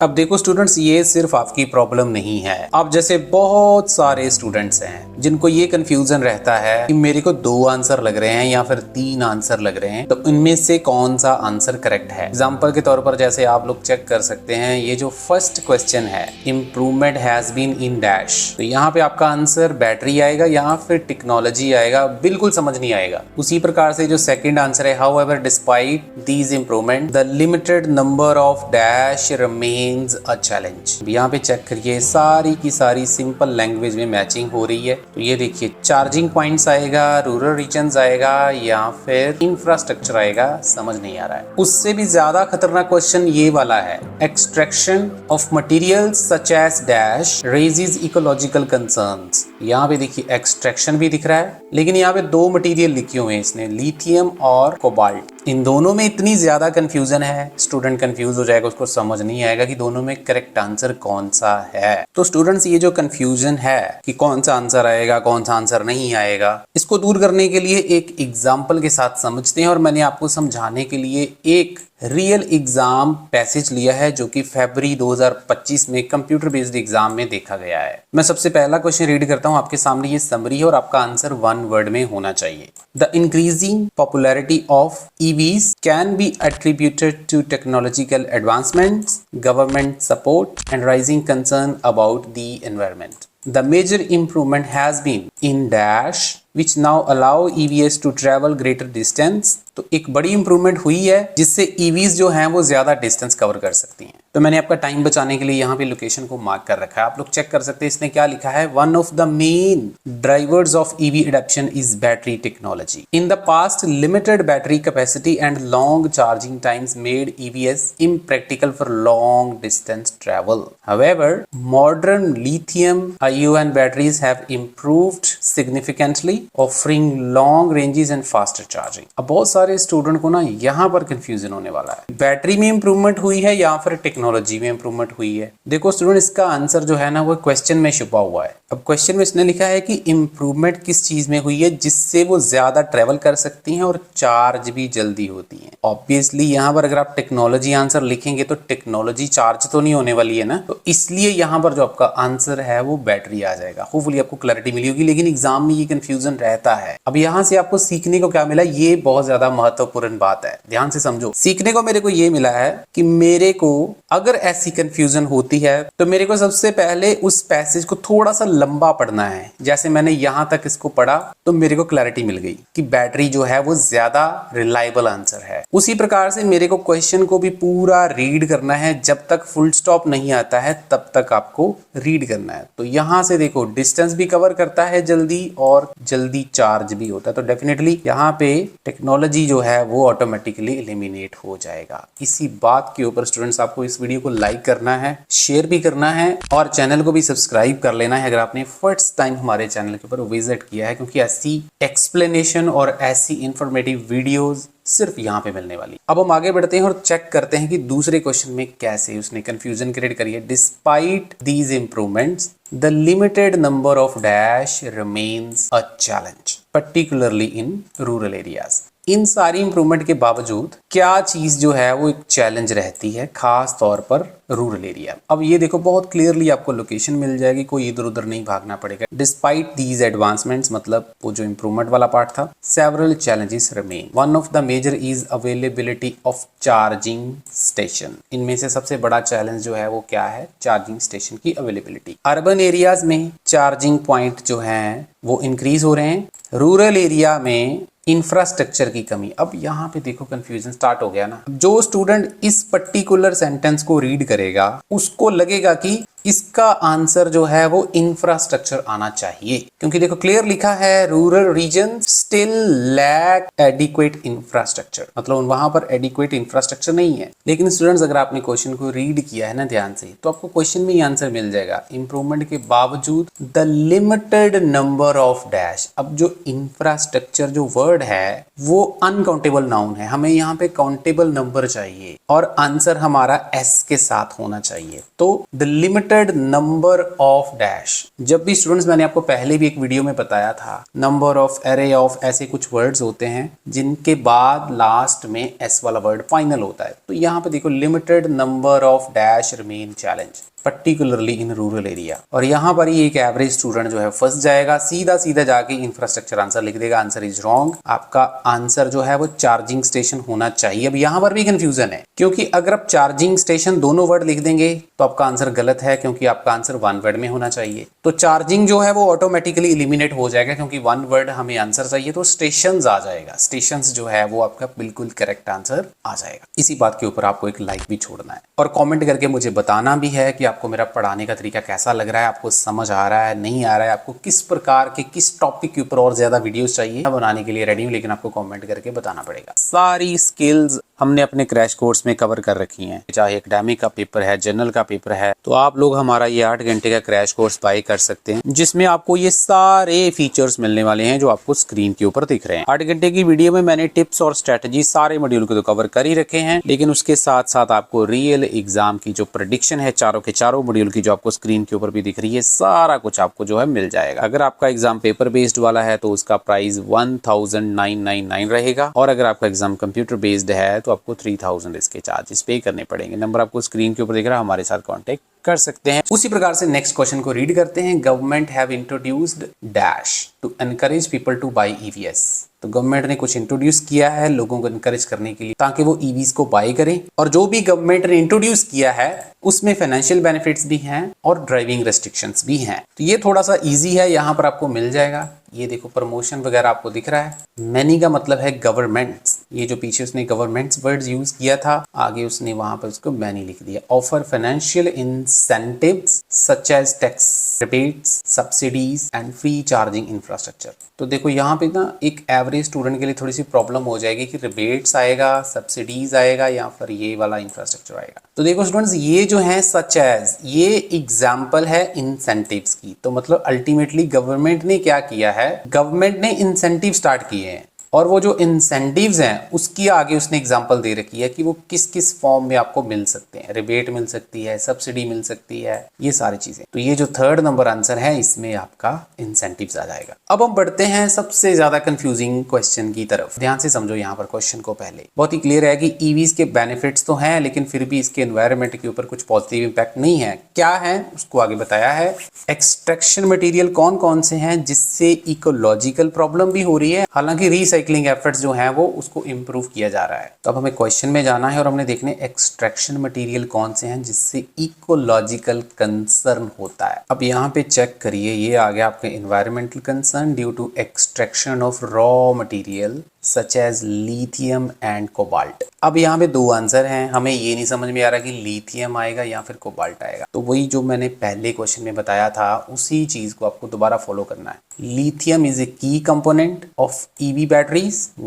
अब देखो स्टूडेंट्स, ये सिर्फ आपकी प्रॉब्लम नहीं है। अब जैसे बहुत सारे स्टूडेंट्स हैं जिनको ये कंफ्यूजन रहता है कि मेरे को 2 आंसर लग रहे हैं या फिर 3 आंसर लग रहे हैं, तो इनमें से कौन सा आंसर करेक्ट है। एग्जाम्पल के तौर पर जैसे आप लोग चेक कर सकते हैं, ये जो फर्स्ट क्वेश्चन है, improvement has been in dash, तो यहाँ पे आपका आंसर बैटरी आएगा या फिर टेक्नोलॉजी आएगा, बिल्कुल समझ नहीं आएगा। उसी प्रकार से जो सेकंड आंसर है, however despite these improvement the limited number of dash remain a challenge. यहाँ पे चेक करिए, सारी की सारी सिंपल लैंग्वेज में मैचिंग हो रही है। तो ये देखिए, चार्जिंग पॉइंट्स आएगा, रूरल रीजन्स आएगा या फिर इंफ्रास्ट्रक्चर आएगा, समझ नहीं आ रहा है। उससे भी ज्यादा खतरनाक क्वेश्चन ये वाला है, extraction of materials such as dash raises ecological concerns. यहाँ पे देखिए एक्सट्रैक्शन भी दिख रहा है, लेकिन यहाँ पे 2 मटेरियल लिखे हुए हैं इसने, लिथियम और कोबाल्ट। इन दोनों में इतनी ज्यादा कंफ्यूजन है, स्टूडेंट कंफ्यूज हो जाएगा, उसको समझ नहीं आएगा कि दोनों में करेक्ट आंसर कौन सा है। तो स्टूडेंट्स, ये जो कंफ्यूजन है कि कौन सा आंसर आएगा कौन सा आंसर नहीं आएगा, इसको दूर करने के लिए एक एग्जाम्पल के साथ समझते हैं। और मैंने आपको समझाने के लिए एक रियल एग्जाम पैसेज लिया है जो कि फरवरी 2025 में कंप्यूटर बेस्ड एग्जाम में देखा गया है। मैं सबसे पहला क्वेश्चन रीड करता हूं, आपके सामने ये समरी है और आपका आंसर 1 वर्ड में होना चाहिए। The increasing popularity of EVs can be attributed to technological advancements, government support, and rising concern about the environment. The major improvement has been in dash, which now allow EVs to travel greater distance. तो एक बड़ी improvement हुई है जिससे EVs जो हैं वो ज्यादा डिस्टेंस कवर कर सकती हैं। तो मैंने आपका टाइम बचाने के लिए यहाँ पे लोकेशन को मार्क कर रखा है, आप लोग चेक कर सकते हैं इसने क्या लिखा है। One of the main drivers of EV adoption is battery technology. In the past limited battery capacity and long charging times made EVS impractical for long distance travel. However, modern lithium-ion batteries have improved significantly, offering long ranges and faster charging. अब बहुत सारे student को ना यहाँ पर confusion होने वाला है, बैटरी में इंप्रूवमेंट हुई है या फिर टेक्नोलॉजी में इंप्रूवमेंट हुई है। देखो स्टूडेंट, इसका आंसर जो है ना वो क्वेश्चन में छुपा हुआ है। अब क्वेश्चन में इसने लिखा है कि इंप्रूवमेंट किस चीज में हुई है जिससे वो ज्यादा ट्रेवल कर सकती हैं और चार्ज भी जल्दी होती हैं। ऑब्वियसली यहाँ पर अगर आप टेक्नोलॉजी आंसर लिखेंगे तो टेक्नोलॉजी चार्ज तो नहीं होने वाली है ना, तो इसलिए यहाँ पर जो आपका आंसर है वो बैटरी आ जाएगा। होपफुली आपको क्लैरिटी मिली होगी, लेकिन एग्जाम में ये कंफ्यूजन रहता है। अब यहाँ से आपको सीखने को क्या मिला, ये बहुत ज्यादा महत्वपूर्ण बात है, ध्यान से समझो। सीखने को मेरे को ये मिला है कि मेरे को अगर ऐसी कंफ्यूजन होती है तो मेरे को सबसे पहले उस पैसेज को थोड़ा सा लंबा पढ़ना है। जैसे मैंने यहां तक इसको पढ़ा तो मेरे को क्लैरिटी मिल गई कि बैटरी जो है वो ज्यादा रिलायबल आंसर है। उसी प्रकार से मेरे को क्वेश्चन को भी पूरा रीड करना है, जब तक फुल स्टॉप नहीं आता है तब तक आपको रीड करना है। तो यहां से देखो, डिस्टेंस भी कवर करता है जल्दी और जल्दी चार्ज भी होता है, तो डेफिनेटली यहाँ पे टेक्नोलॉजी जो है वो ऑटोमेटिकली एलिमिनेट हो जाएगा। इसी बात के ऊपर स्टूडेंट्स आपको इस वीडियो को लाइक करना है, शेयर भी करना है और चैनल को भी सब्सक्राइब कर लेना है अगर आपने फर्स्ट टाइम हमारे चैनल के ऊपर विजिट किया है, क्योंकि ऐसी एक्सप्लेनेशन और ऐसी इंफॉर्मेटिव वीडियोस सिर्फ यहाँ पे मिलने वाली। अब हम आगे बढ़ते हैं और चेक करते हैं कि दूसरे क्वेश्चन में कैसे उसने कंफ्यूजन क्रिएट करी है। Despite these improvements the limited number of dash remains a challenge particularly in rural areas. इन सारी इंप्रूवमेंट के बावजूद क्या चीज जो है वो एक चैलेंज रहती है, खास तौर पर रूरल एरिया। अब ये देखो, बहुत क्लियरली आपको लोकेशन मिल जाएगी, कोई इधर उधर नहीं भागना पड़ेगा। डिस्पाइट दीज एडवांसमेंट्स मतलब वो जो इंप्रूवमेंट वाला पार्ट था, several challenges remain. One of the major is availability of charging station. इनमें से सबसे बड़ा चैलेंज जो है वो क्या है, चार्जिंग स्टेशन की अवेलेबिलिटी। अर्बन एरियाज में चार्जिंग पॉइंट जो है वो इंक्रीज हो रहे हैं, रूरल एरिया में इंफ्रास्ट्रक्चर की कमी। अब यहाँ पे देखो कंफ्यूजन स्टार्ट हो गया ना। जो स्टूडेंट इस पर्टिकुलर सेंटेंस को रीड करेगा उसको लगेगा कि इसका आंसर जो है वो इंफ्रास्ट्रक्चर आना चाहिए, क्योंकि देखो क्लियर लिखा है rural region still lack adequate infrastructure, मतलब वहां पर एडिक्वेट इंफ्रास्ट्रक्चर नहीं है। लेकिन स्टूडेंट्स, अगर आपने क्वेश्चन को रीड किया है ना ध्यान से, तो आपको क्वेश्चन में ही आंसर मिल जाएगा। इंप्रूवमेंट के बावजूद the limited number of dash. अब जो इंफ्रास्ट्रक्चर जो वर्ड है वो अनकाउंटेबल नाउन है, हमें यहाँ पे काउंटेबल नंबर चाहिए और आंसर हमारा एस के साथ होना चाहिए। तो the limited limited number of dash. जब भी स्टूडेंट्स, मैंने आपको पहले भी एक वीडियो में बताया था, नंबर ऑफ, एरे ऑफ, ऐसे कुछ वर्ड्स होते हैं जिनके बाद लास्ट में एस वाला वर्ड फाइनल होता है। तो यहाँ पे देखो, limited number of dash remain challenge particularly in rural area. और यहाँ पर ही एक एवरेज स्टूडेंट जो है फंस जाएगा, सीधा सीधा जाके इंफ्रास्ट्रक्चर आंसर लिख देगा। Answer is wrong. आपका आंसर जो है वो चार्जिंग स्टेशन होना चाहिए। अब यहाँ पर भी कंफ्यूजन है, क्योंकि अगर आप चार्जिंग स्टेशन दोनों वर्ड लिख देंगे तो आपका आंसर गलत है, क्योंकि आपका आंसर वन वर्ड में होना चाहिए। तो चार्जिंग जो है वो ऑटोमेटिकली एलिमिनेट हो जाएगा, क्योंकि वन वर्ड हमें आंसर चाहिए, तो स्टेशंस आ जाएगा। स्टेशंस जो है वो आपका बिल्कुल करेक्ट आंसर आ जाएगा। इसी बात के ऊपर आपको एक लाइक भी छोड़ना है और कमेंट करके मुझे बताना भी है कि आपको मेरा पढ़ाने का तरीका कैसा लग रहा है, आपको समझ आ रहा है, नहीं आ रहा है, आपको किस प्रकार के, किस टॉपिक के ऊपर और ज्यादा वीडियोस चाहिए। बनाने के लिए रेडी हूं, लेकिन आपको कमेंट करके बताना पड़ेगा। सारी स्किल्स हमने अपने क्रैश कोर्स में कवर कर रखी हैं, चाहे एकेडमिक का पेपर है, जनरल का पेपर है, तो आप लोग हमारा ये 8 घंटे का क्रैश कोर्स बाय कर सकते हैं, जिसमें आपको ये सारे फीचर्स मिलने वाले हैं जो आपको स्क्रीन के ऊपर दिख रहे हैं। 8 घंटे की वीडियो में मैंने टिप्स और स्ट्रेटजी सारे मॉड्यूल को तो कवर कर ही रखे हैं, लेकिन उसके साथ साथ आपको रियल एग्जाम की जो प्रेडिक्शन है चारों के चारों मॉड्यूल की, जो आपको स्क्रीन के ऊपर भी दिख रही है, सारा कुछ आपको जो है मिल जाएगा। अगर आपका एग्जाम पेपर बेस्ड वाला है तो उसका प्राइस 1999 रहेगा, और अगर आपका एग्जाम कंप्यूटर बेस्ड है तो आपको 3000 इसके चार्जेस पे करने पड़ेंगे। नंबर आपको स्क्रीन के ऊपर दिख रहा है, हमारे साथ कांटेक्ट कर सकते हैं। उसी प्रकार से नेक्स्ट क्वेश्चन को रीड करते हैं। Government have introduced dash to encourage people to buy EVs. तो गवर्नमेंट ने कुछ इंट्रोड्यूस किया है लोगों को इनकरेज करने के लिए, ताकि वो ईवीज को बाय करें। और जो भी गवर्नमेंट ने इंट्रोड्यूस किया है उसमें फाइनेंशियल बेनिफिट्स भी हैं और ड्राइविंग रेस्ट्रिक्शंस भी हैं। तो ये थोड़ा सा इजी है, यहाँ पर आपको मिल जाएगा। ये देखो, प्रमोशन वगैरह आपको दिख रहा है। मैनी का मतलब है गवर्नमेंट्स, ये जो पीछे उसने गवर्नमेंट्स वर्ड्स यूज किया था, आगे उसने वहां पर उसको मैनी लिख दिया। Offer financial incentives such as tax rebates, subsidies and free charging infrastructure. तो देखो, यहाँ पे ना एक एवरेज स्टूडेंट के लिए थोड़ी सी प्रॉब्लम हो जाएगी कि रिबेट्स आएगा, सब्सिडीज आएगा, या फिर ये वाला इंफ्रास्ट्रक्चर आएगा। तो देखो स्टूडेंट्स, ये जो है सच एज, ये एग्जाम्पल है इंसेंटिव्स की। तो मतलब अल्टीमेटली गवर्नमेंट ने क्या किया है, गवर्नमेंट ने इंसेंटिव स्टार्ट किए हैं, और वो जो इंसेंटिव्स हैं उसकी आगे उसने एग्जांपल दे रखी है कि वो किस किस फॉर्म में आपको मिल सकते हैं। रिबेट मिल सकती है, सब्सिडी मिल सकती है, ये सारी चीजें। तो ये जो थर्ड नंबर आंसर है, इसमें आपका इंसेंटिव्स आ जाएगा। अब हम बढ़ते हैं सबसे ज्यादा कंफ्यूजिंग क्वेश्चन की तरफ। ध्यान से समझो यहाँ पर क्वेश्चन को। पहले बहुत ही क्लियर है कि ईवीज के बेनिफिट्स तो हैं, लेकिन फिर भी इसके एनवायरमेंट के ऊपर कुछ पॉजिटिव इंपैक्ट नहीं है। क्या है उसको आगे बताया है। एक्सट्रैक्शन मटेरियल कौन कौन से हैं जिससे इकोलॉजिकल प्रॉब्लम भी हो रही है, हालांकि रीसाइक्लिंग एफर्ट्स जो हैं वो उसको इंप्रूव किया जा रहा है। तो अब हमें क्वेश्चन में जाना है और हमने देखने एक्सट्रैक्शन मटेरियल कौन से हैं जिससे इकोलॉजिकल कंसर्न होता है। अब यहाँ पे चेक करिए, ये आ गया आपके environmental concern due to extraction of raw material such as lithium and cobalt. अब यहाँ पे दो आंसर हैं, हमें ये नहीं समझ में आ रहा कि लिथियम आएगा या फिर कोबाल्ट आएगा। तो वही जो मैंने पहले क्वेश्चन में बताया था, उसी चीज को आपको दोबारा फॉलो करना है। लिथियम इज ए की component of EV batteries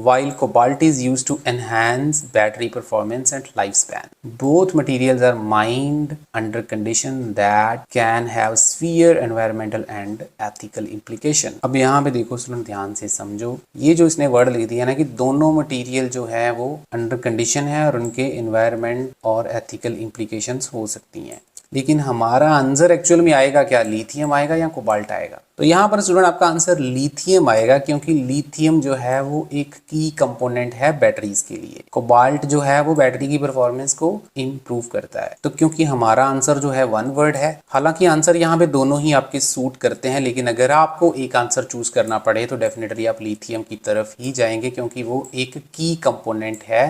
while cobalt is used to enhance battery performance and lifespan. Both materials are mined under condition that can have severe environmental and ethical implication. अब यहाँ पे देखो student, ध्यान से समझो, ये जो इसने वर्ड लिख दिया ना कि दोनों मटेरियल जो है वो अंडर कंडीशन है और उनके एनवायरमेंट और एथिकल इम्प्लीकेशंस हो सकती हैं। लेकिन हमारा आंसर एक्चुअल में आएगा क्या, लिथियम आएगा या कोबाल्ट आएगा? तो यहाँ पर स्टूडेंट आपका आंसर लिथियम आएगा, क्योंकि लिथियम जो है वो एक की कंपोनेंट है बैटरीज के लिए। कोबाल्ट जो है वो बैटरी की परफॉर्मेंस को इम्प्रूव करता है। तो क्योंकि हमारा आंसर जो है वन वर्ड है, हालांकि आंसर यहाँ पे दोनों ही आपके सूट करते हैं, लेकिन अगर आपको एक आंसर चूज करना पड़े तो डेफिनेटली आप लिथियम की तरफ ही जाएंगे, क्योंकि वो एक की कंपोनेंट है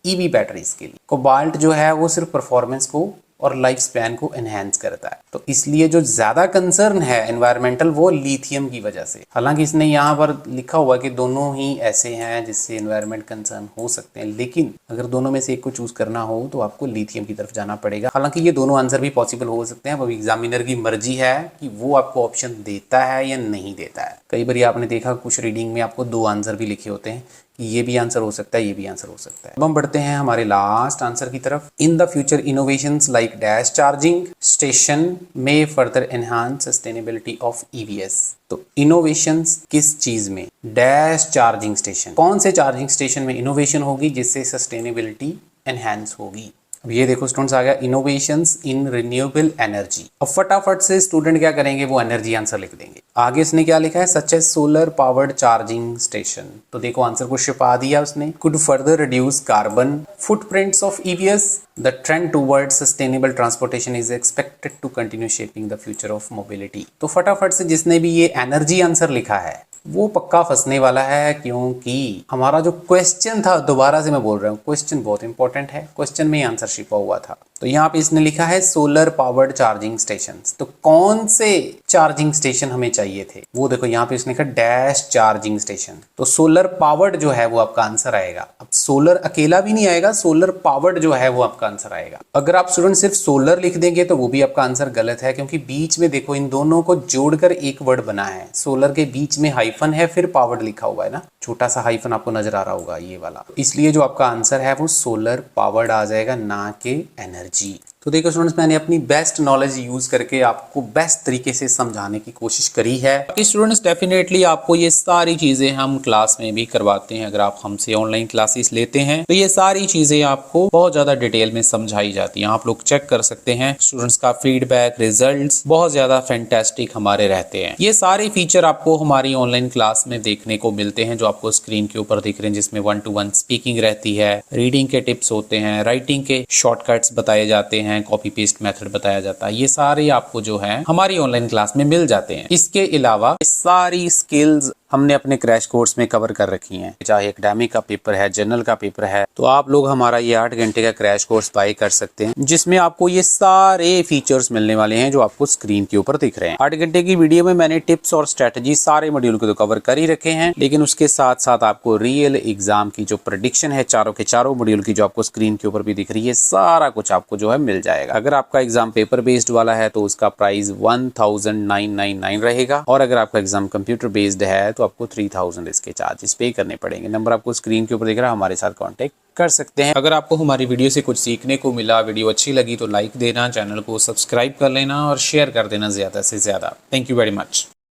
ईवी बैटरीज के लिए। कोबाल्ट जो है वो सिर्फ परफॉर्मेंस को और लाइफ स्पैन को एनहेंस करता है। तो इसलिए जो ज्यादा कंसर्न है एनवायरमेंटल, वो लिथियम की वजह से। हालांकि इसने यहाँ पर लिखा हुआ कि दोनों ही ऐसे हैं जिससे एनवायरमेंट कंसर्न हो सकते हैं, लेकिन अगर दोनों में से एक को चूज करना हो तो आपको लिथियम की तरफ जाना पड़ेगा। हालांकि ये दोनों आंसर भी पॉसिबल हो सकते हैं, अब एग्जामिनर की मर्जी है कि वो आपको ऑप्शन देता है या नहीं देता है। कई बार आपने देखा कुछ रीडिंग में आपको दो आंसर भी लिखे होते हैं कि ये भी आंसर हो सकता है, ये भी आंसर हो सकता है। अब हम बढ़ते हैं हमारे लास्ट आंसर की तरफ। In the future innovations like dash charging station में further enhance sustainability of EVs. तो इनोवेशंस किस चीज में? Dash charging station. कौन से चार्जिंग स्टेशन में इनोवेशन होगी जिससे सस्टेनेबिलिटी एनहांस होगी? अब ये देखो स्टूडेंट्स आ गया इनोवेशंस इन रिन्यूएबल एनर्जी। अब फटाफट से स्टूडेंट क्या करेंगे, वो एनर्जी आंसर लिख देंगे। आगे इसने क्या लिखा है, such as solar powered charging station. तो देखो आंसर को छिपा दिया उसने। Could further reduce carbon footprints of EVs. The trend toward sustainable transportation is expected to continue shaping the future of mobility. तो फटाफट से जिसने भी ये एनर्जी आंसर लिखा है वो पक्का फंसने वाला है, क्योंकि हमारा जो क्वेश्चन था, दोबारा से मैं बोल रहा हूँ, क्वेश्चन बहुत इंपॉर्टेंट है, क्वेश्चन में ही आंसर छिपा हुआ था। तो यहाँ पे इसने लिखा है सोलर पावर्ड चार्जिंग स्टेशन। तो कौन से चार्जिंग स्टेशन हमें चाहिए थे, वो देखो यहाँ पे इसने लिखा डैश चार्जिंग स्टेशन। तो सोलर पावर्ड जो है वो आपका आंसर आएगा। अब सोलर अकेला भी नहीं आएगा, सोलर पावर्ड जो है वो आपका आंसर आएगा। अगर आप स्टूडेंट सिर्फ सोलर लिख देंगे तो वो भी आपका आंसर गलत है, क्योंकि बीच में देखो इन दोनों को जोड़कर एक वर्ड बना है। सोलर के बीच में हाइफन है, फिर पावर्ड लिखा हुआ है ना, छोटा सा हाइफन आपको नजर आ रहा होगा ये वाला। इसलिए जो आपका आंसर है वो सोलर पावर्ड आ जाएगा, ना कि एनर्जी। तो देखो स्टूडेंट्स, मैंने अपनी बेस्ट नॉलेज यूज करके आपको बेस्ट तरीके से समझाने की कोशिश करी है। स्टूडेंट्स डेफिनेटली आपको ये सारी चीजें हम क्लास में भी करवाते हैं। अगर आप हमसे ऑनलाइन क्लासेस लेते हैं तो ये सारी चीजें आपको बहुत ज्यादा डिटेल में समझाई जाती हैं। आप लोग चेक कर सकते हैं, स्टूडेंट्स का फीडबैक, रिजल्ट्स बहुत ज्यादा फैंटास्टिक हमारे रहते हैं। ये सारे फीचर आपको हमारी ऑनलाइन क्लास में देखने को मिलते हैं, जो आपको स्क्रीन के ऊपर दिख रहे हैं, जिसमें 1-to-1 स्पीकिंग रहती है, रीडिंग के टिप्स होते हैं, राइटिंग के शॉर्टकट्स बताए जाते हैं, कॉपी पेस्ट मेथड बताया जाता है। ये सारे आपको जो है हमारी ऑनलाइन क्लास में मिल जाते हैं। इसके अलावा सारी स्किल्स हमने अपने क्रैश कोर्स में कवर कर रखी हैं। चाहे एकेडमिक का पेपर है, जनरल का पेपर है, तो आप लोग हमारा ये 8 घंटे का क्रैश कोर्स बाय कर सकते हैं, जिसमें आपको ये सारे फीचर्स मिलने वाले हैं जो आपको स्क्रीन के ऊपर दिख रहे हैं। 8 घंटे की वीडियो में मैंने टिप्स और स्ट्रेटजी सारे मॉड्यूल को तो कवर कर ही रखे हैं, लेकिन उसके साथ साथ आपको रियल एग्जाम की जो प्रेडिक्शन है चारों के चारों मॉड्यूल की, जो आपको स्क्रीन के ऊपर भी दिख रही है, सारा कुछ आपको जो है मिल जाएगा। अगर आपका एग्जाम पेपर बेस्ड वाला है तो उसका प्राइस 1999 रहेगा, और अगर आपका एग्जाम कंप्यूटर बेस्ड है तो आपको 3000 इसके चार्जेस पे करने पड़ेंगे। नंबर आपको स्क्रीन के ऊपर दिख रहा है, हमारे साथ कांटेक्ट कर सकते हैं। अगर आपको हमारी वीडियो से कुछ सीखने को मिला, वीडियो अच्छी लगी तो लाइक देना, चैनल को सब्सक्राइब कर लेना और शेयर कर देना ज़्यादा से ज़्यादा। Thank you very much.